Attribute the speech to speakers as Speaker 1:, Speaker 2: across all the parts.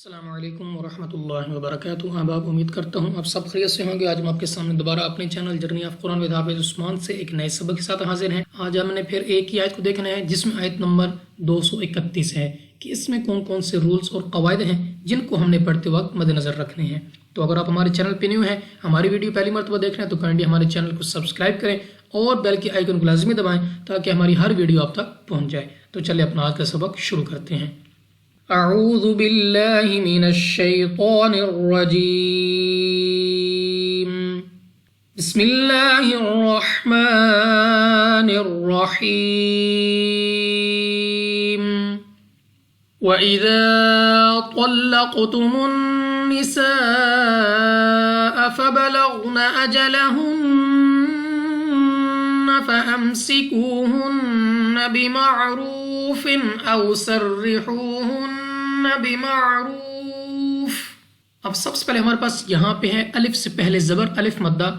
Speaker 1: السلام علیکم ورحمۃ اللہ وبرکاتہ۔ احباب، امید کرتا ہوں آپ سب خیریت سے ہوں گے۔ آج ہم آپ کے سامنے دوبارہ اپنے channel journey of Quran with حافظ عثمان سے ایک نئے سبق کے ساتھ حاضر ہیں۔ آج ہم نے پھر ایک ہی آیت کو دیکھنا ہے جس میں آیت نمبر 231 ہے کہ اس میں کون کون سے رولز اور قواعد ہیں جن کو ہم نے پڑھتے وقت مد نظر رکھنے ہیں۔ تو اگر آپ ہمارے چینل پہ نیو ہیں، ہماری ویڈیو پہلی مرتبہ دیکھ رہے ہیں، تو کائنڈلی ہمارے چینل کو سبسکرائب کریں اور بیل کے آئیکن کو لازمی دبائیں تاکہ ہماری ہر ویڈیو آپ تک پہنچ جائے۔ تو چلے اپنا آج کا سبق شروع کرتے ہیں۔ اعوذ باللہ من الشیطان الرجیم، بسم اللہ الرحمن الرحیم۔ وَإِذَا طَلَّقْتُمُ النِّسَاءَ فَبَلَغْنَ أَجَلَهُنَّ فَأَمْسِكُوهُنَّ بِمَعْرُوفٍ أَوْ سَرِّحُوهُنَّ بِمَعْرُوفٍ۔ اب سب سے پہلے ہمارے پاس یہاں پہ ہے الف سے پہلے زبر، الف مدہ،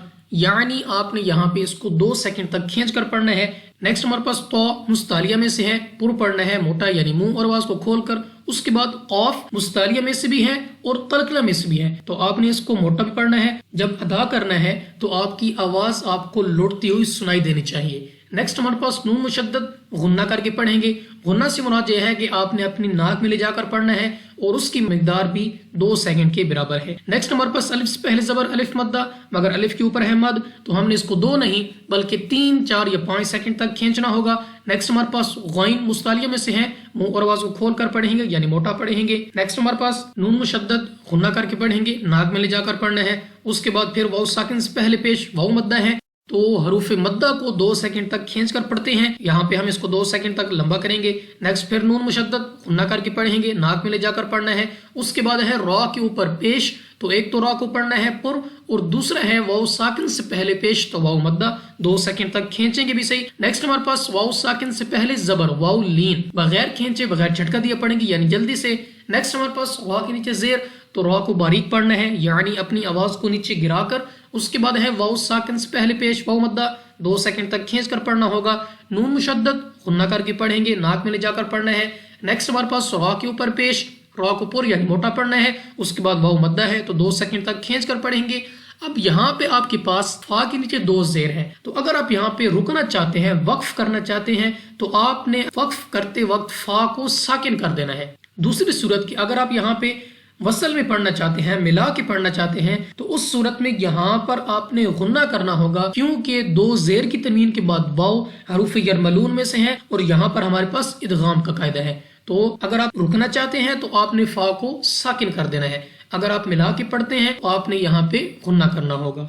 Speaker 1: یعنی آپ نے یہاں پہ اس کو 2 سیکنڈ تک کھینچ کر پڑھنا ہے۔ نیکسٹ ہمارے پاس تو مستعلیہ میں سے ہے، پر پڑھنا ہے موٹا یعنی منہ اور آواز کو کھول کر۔ اس کے بعد قاف مستعلیہ میں سے بھی ہے اور قلقلہ میں سے بھی ہے، تو آپ نے اس کو موٹا بھی پڑھنا ہے۔ جب ادا کرنا ہے تو آپ کی آواز آپ کو لوٹتی ہوئی سنائی دینی چاہیے۔ نیکسٹ ہمارے پاس نون مشدد غنہ کر کے پڑھیں گے۔ غنہ سے مراد یہ ہے کہ آپ نے اپنی ناک میں لے جا کر پڑھنا ہے اور اس کی مقدار بھی 2 سیکنڈ کے برابر ہے۔ نیکسٹ ہمارے پاس الف سے پہلے زبر، الف مدہ، مگر الف کے اوپر ہے مد، تو ہم نے اس کو 2 نہیں بلکہ 3، 4 یا 5 سیکنڈ تک کھینچنا ہوگا۔ نیکسٹ ہمارے پاس غین مستعلیہ میں سے ہے، منہ اور آواز کو کھول کر پڑھیں گے یعنی موٹا پڑھیں گے۔ نیکسٹ ہمارے پاس نون مشدد غنہ کر کے پڑھیں گے، ناک میں لے جا کر پڑھنا ہے۔ اس کے بعد پھر واو ساکن سے پہلے پیش واو مدہ ہے، تو حروف مدہ کو 2 سیکنڈ تک کھینچ کر پڑھتے ہیں، یہاں پہ ہم اس کو 2 سیکنڈ تک لمبا کریں گے۔ نیکسٹ پھر نون مشدد غنہ کر کے پڑھیں گے، ناک میں لے جا کر پڑھنا ہے۔ اس کے بعد ہے را کے اوپر پیش، تو ایک تو را کو پڑھنا ہے پر، اور دوسرا ہے واو ساکن سے پہلے پیش، تو واو مدہ 2 سیکنڈ تک کھینچیں گے بھی صحیح۔ نیکسٹ ہمارے پاس واو ساکن سے پہلے زبر، واو لین، بغیر کھینچے بغیر جھٹکا دیا پڑھیں گے یعنی جلدی سے۔ نیکسٹ ہمارے پاس را کے نیچے زیر، تو را کو باریک پڑھنا ہے یعنی اپنی آواز کو نیچے گرا کر۔ اس کے بعد ہے واو ساکن سے پہلے پیش واو مدہ، 2 سیکنڈ تک کھینچ کر پڑھنا ہوگا۔ نون مشدد غنہ کر کے پڑھیں گے، ناک میں لے جا کر پڑھنا ہے۔ نیکسٹ ہمارے پاس را کے اوپر پیش، را کو پر یعنی موٹا پڑھنا ہے۔ اس کے بعد واو مدہ ہے، تو 2 سیکنڈ تک کھینچ کر پڑھیں گے۔ اب یہاں پہ آپ کے پاس فا کے نیچے 2 زیر ہیں، تو اگر آپ یہاں پہ رکنا چاہتے ہیں، وقف کرنا چاہتے ہیں، تو آپ نے وقف کرتے وقت فا کو ساکن کر دینا ہے۔ دوسری صورت کی اگر آپ یہاں پہ وصل میں پڑھنا چاہتے ہیں، ملا کے پڑھنا چاہتے ہیں، تو اس صورت میں یہاں پر آپ نے غنہ کرنا ہوگا، کیونکہ 2 زیر کی تنوین کے بعد واو حروف یرملون میں سے ہے اور یہاں پر ہمارے پاس ادغام کا قاعدہ ہے۔ تو اگر آپ رکنا چاہتے ہیں تو آپ نے فا کو ساکن کر دینا ہے، اگر آپ ملا کے پڑھتے ہیں تو آپ نے یہاں پہ غنہ کرنا ہوگا۔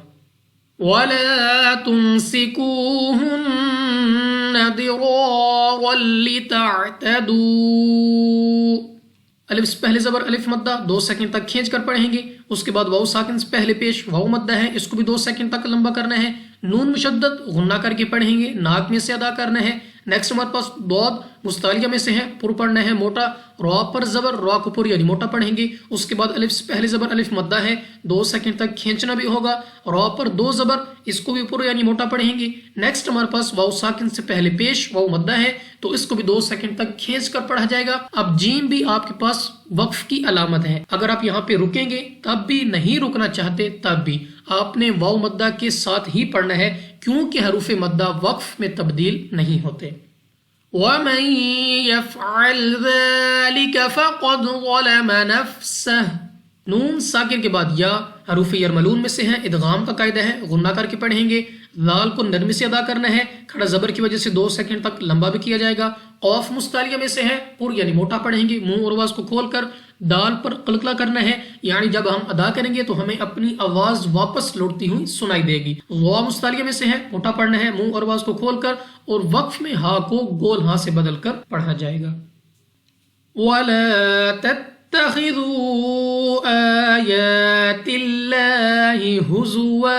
Speaker 1: وَلَا تُمْسِكُوهُنَّ ضِرَارًا لِتَعْتَدُوا۔ الف سے پہلے زبر، الف مدہ، 2 سیکنڈ تک کھینچ کر پڑھیں گے۔ اس کے بعد واو ساکن سے پہلے پیش واو مدہ ہے، اس کو بھی 2 سیکنڈ تک لمبا کرنا ہے۔ نون مشدد غنہ کر کے پڑھیں گے، ناک میں سے ادا کرنا ہے۔ نیکسٹ ہمارے پاس ضاد مستعلیہ میں سے ہے، پر پڑھنا ہے موٹا، را پر زبر، را کو پر یعنی موٹا پڑھیں گے۔ اس کے بعد الف سے پہلے زبر، الف مدہ ہے، 2 سیکنڈ تک کھینچنا بھی ہوگا۔ را پر 2 زبر، اس کو بھی پر یعنی موٹا پڑھیں گے۔ نیکسٹ ہمارے پاس واو ساکن سے پہلے پیش واو مدہ ہے، تو اس کو بھی 2 سیکنڈ تک کھینچ کر پڑھا جائے گا۔ اب جیم بھی آپ کے پاس وقف کی علامت ہے، اگر آپ یہاں پہ رکیں گے تب بھی، نہیں رکنا چاہتے تب بھی، آپ نے واو مدہ کے ساتھ ہی پڑھنا ہے کیونکہ حروف مدہ وقف میں تبدیل نہیں ہوتے۔ وَمَن يَفْعَلْ ذَلِكَ فَقَدْ ظَلَمَ نَفْسَهُ۔ نون ساکن کے بعد یا حروف یرملون میں سے ہے، ادغام کا قاعدہ ہے، غنہ کر کے پڑھیں گے۔ لال کو نرمی سے ادا کرنا ہے، کھڑا زبر کی وجہ سے 2 سیکنڈ تک لمبا بھی کیا جائے گا۔ قاف مستعلیہ میں سے ہے، پر یعنی موٹا پڑھیں گے، منہ اور آواز کو کھول کر۔ دال پر قلقلہ کرنا ہے، یعنی جب ہم ادا کریں گے تو ہمیں اپنی آواز واپس لوٹتی ہوئی سنائی دے گی۔ وا مستعلیہ میں سے ہے، موٹا پڑھنا ہے، منہ اور آواز کو کھول کر، اور وقف میں ہا کو گول ہاں سے بدل کر پڑھا جائے گا۔ وَلَا تَتَّخِذُوا آيَاتِ اللَّهِ هُزُوًا۔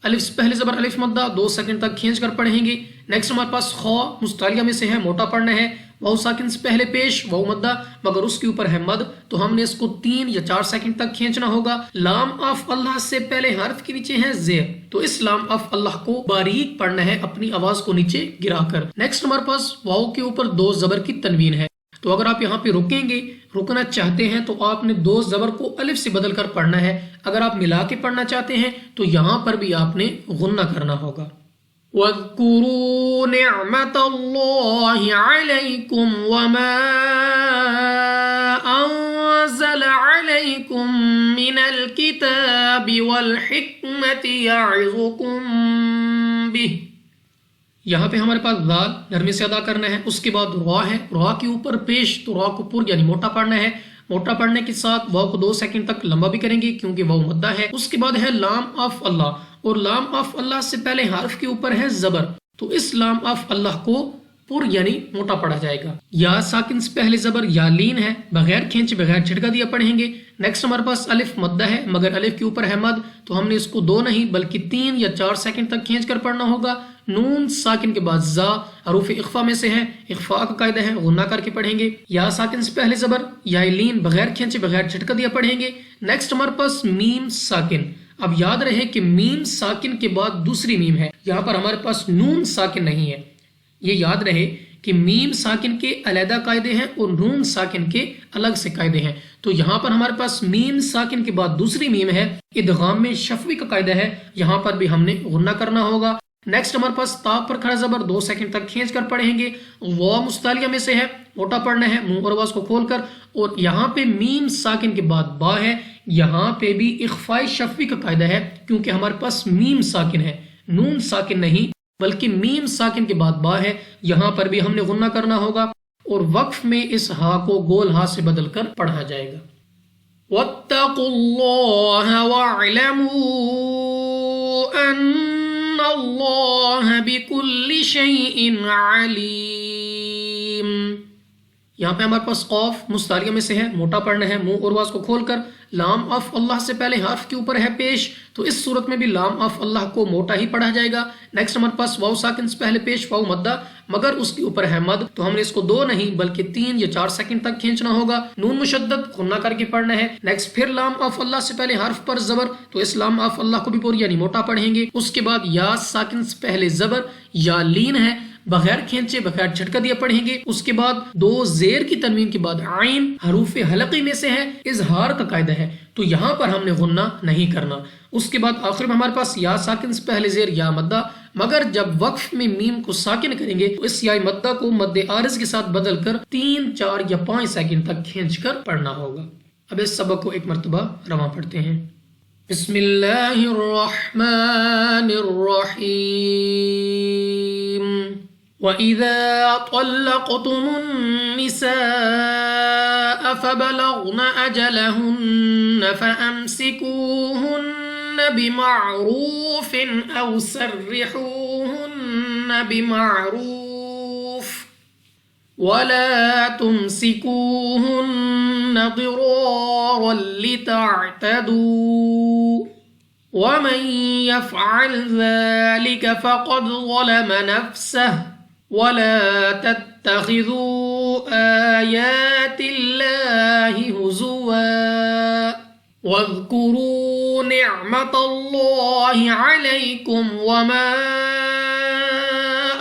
Speaker 1: الف سے پہلے زبر، الف مدہ، 2 سیکنڈ تک کھینچ کر پڑھیں گے۔ نیکسٹ ہمارے پاس خا مستعلیہ میں سے ہے، موٹا پڑھنا ہے، واو ساکن سے پہلے پیش واو مدہ، مگر اس کے اوپر ہے مد، تو ہم نے اس کو 3 یا 4 سیکنڈ تک کھینچنا ہوگا۔ لام آف اللہ سے پہلے حرف کے نیچے ہے زیر، تو اس لام آف اللہ کو باریک پڑھنا ہے اپنی آواز کو نیچے گرا کر۔ نیکسٹ ہمارے پاس واو کے اوپر 2 زبر کی تنوین ہے، تو اگر آپ یہاں پہ رکیں گے، رکنا چاہتے ہیں، تو آپ نے دو زبر کو الف سے بدل کر پڑھنا ہے۔ اگر آپ ملا کے پڑھنا چاہتے ہیں تو یہاں پر بھی آپ نے غنہ کرنا ہوگا۔ وَاذْكُرُوا نِعْمَةَ اللَّهِ عَلَيْكُمْ وَمَا أَنزَلَ عَلَيْكُمْ مِنَ الْكِتَابِ وَالْحِكْمَةِ يَعِظُكُمْ بِهِ۔ یہاں پہ ہمارے پاس ذال نرمی سے ادا کرنا ہے، اس کے بعد را ہے، را کے اوپر پیش، تو را کو پر یعنی موٹا پڑھنا ہے۔ موٹا پڑھنے کے ساتھ واو کو 2 سیکنڈ تک لمبا بھی کریں گے کیونکہ واو مدہ ہے۔ اس کے بعد ہے لام آف اللہ، اور لام آف اللہ سے پہلے حرف کے اوپر ہے زبر، تو اس لام آف اللہ کو پر یعنی موٹا پڑھا جائے گا۔ یا ساکن سے پہلے زبر یا لین ہے، بغیر کھینچے بغیر جھٹکا دیا پڑھیں گے۔ نیکسٹ ہمارے پاس الف مدہ ہے، مگر الف کے اوپر ہے مد، تو ہم نے اس کو 2 نہیں بلکہ 3 یا 4 سیکنڈ تک کھینچ کر پڑھنا ہوگا۔ نون ساکن کے بعد زا حروف اخفا میں سے ہے، اخفا کا قاعدہ ہے غنہ کر کے پڑھیں گے۔ یا ساکن سے پہلے زبر یا لین بغیر کھینچے بغیر جھٹکا دیا پڑھیں گے۔ نیکسٹ ہمارے پاس میم ساکن۔ اب یاد رہے کہ میم ساکن کے بعد دوسری میم ہے، یہاں پر ہمارے پاس نون ساکن نہیں ہے۔ یہ یاد رہے کہ میم ساکن کے علیحدہ قاعدے ہیں اور نون ساکن کے الگ سے قاعدے ہیں، تو یہاں پر ہمارے پاس میم ساکن کے بعد دوسری میم ہے، ادغام میں شفوی کا قاعدہ ہے، یہاں پر بھی ہم نے غنہ کرنا ہوگا۔ نیکسٹ ہمارے پاس تا پر کھڑا زبر 2 سیکنڈ تک کھینچ کر پڑھیں گے، واو مستعلیہ میں سے ہے، موٹا پڑھنا ہے منہ اور آواز کو کھول کر، اور یہاں پہ میم ساکن کے بعد با ہے، یہاں پہ بھی اخفاء شفوی کا قاعدہ ہے کیونکہ ہمارے پاس میم ساکن ہے، نون ساکن نہیں بلکہ میم ساکن کے بعد با ہے، یہاں پر بھی ہم نے غنہ کرنا ہوگا، اور وقف میں اس ہا کو گول ہا سے بدل کر پڑھا جائے گا۔ وَاتَّقُوا اللَّهَ وَاعْلَمُوا أَنَّ اللَّهَ بِكُلِّ شَيْءٍ عَلِيمٌ۔ یہاں پہ ہمارے پاس قوف مستعلیہ میں سے ہے، موٹا پڑھنا ہے منہ اور آواز کو کھول کر، لام آف اللہ سے پہلے حرف کے اوپر ہے پیش، تو اس صورت میں بھی لام آف اللہ کو موٹا ہی پڑھا جائے گا۔ نیکسٹ ہمارے پاس واو ساکن سے پہلے پیش واو مدہ، مگر اس کے اوپر ہے مد، تو ہم نے اس کو 2 نہیں بلکہ 3 یا 4 سیکنڈ تک کھینچنا ہوگا، نون مشدد غنہ کر کے پڑھنا ہے۔ نیکسٹ پھر لام آف اللہ سے پہلے حرف پر زبر، تو اس لام آف اللہ کو بھی پور یعنی موٹا پڑھیں گے۔ اس کے بعد یا ساکن سے پہلے زبر یا لین ہے، بغیر کھینچے بغیر جھٹکا دیا پڑھیں گے۔ اس کے بعد 2 زیر کی تنوین کے بعد عین حروف حلقی میں سے ہے، اظہار کا قاعدہ ہے، تو یہاں پر ہم نے غنہ نہیں کرنا۔ اس کے بعد آخر میں ہمارے پاس یا ساکن سے پہلے زیر یا مدہ، مگر جب وقف میں میم کو ساکن کریں گے تو اس یا مدہ کو مد عارض کے ساتھ بدل کر 3، 4 یا 5 سیکنڈ تک کھینچ کر پڑھنا ہوگا۔ اب اس سبق کو ایک مرتبہ رواں پڑھتے ہیں۔ بسم اللہ الرحمن الرحیم۔ وَإِذَا طَلَّقْتُمُ النِّسَاءَ فَبَلَغْنَ أَجَلَهُنَّ فَأَمْسِكُوهُنَّ بِمَعْرُوفٍ أَوْ سَرِّحُوهُنَّ بِمَعْرُوفٍ وَلَا تُمْسِكُوهُنَّ ضِرَارًا لِتَعْتَدُوا وَمَنْ يَفْعَلْ ذَلِكَ فَقَدْ ظَلَمَ نَفْسَهُ وَلَا تَتَّخِذُوا آيَاتِ اللَّهِ هُزُوًا وَاذْكُرُوا نِعْمَةَ اللَّهِ عَلَيْكُمْ وَمَا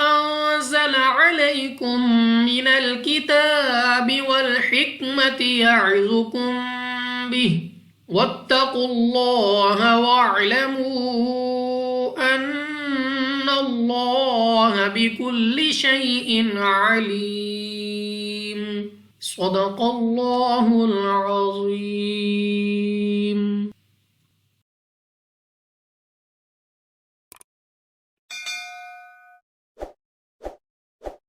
Speaker 1: أَنزَلَ عَلَيْكُمْ مِنَ الْكِتَابِ وَالْحِكْمَةِ يَعِظُكُمْ بِهِ وَاتَّقُوا اللَّهَ وَاعْلَمُوا أَنَّ اللَّهَ بِكُلِّ شَيْءٍ عَلِيمٌ۔ صدق اللہ العظیم۔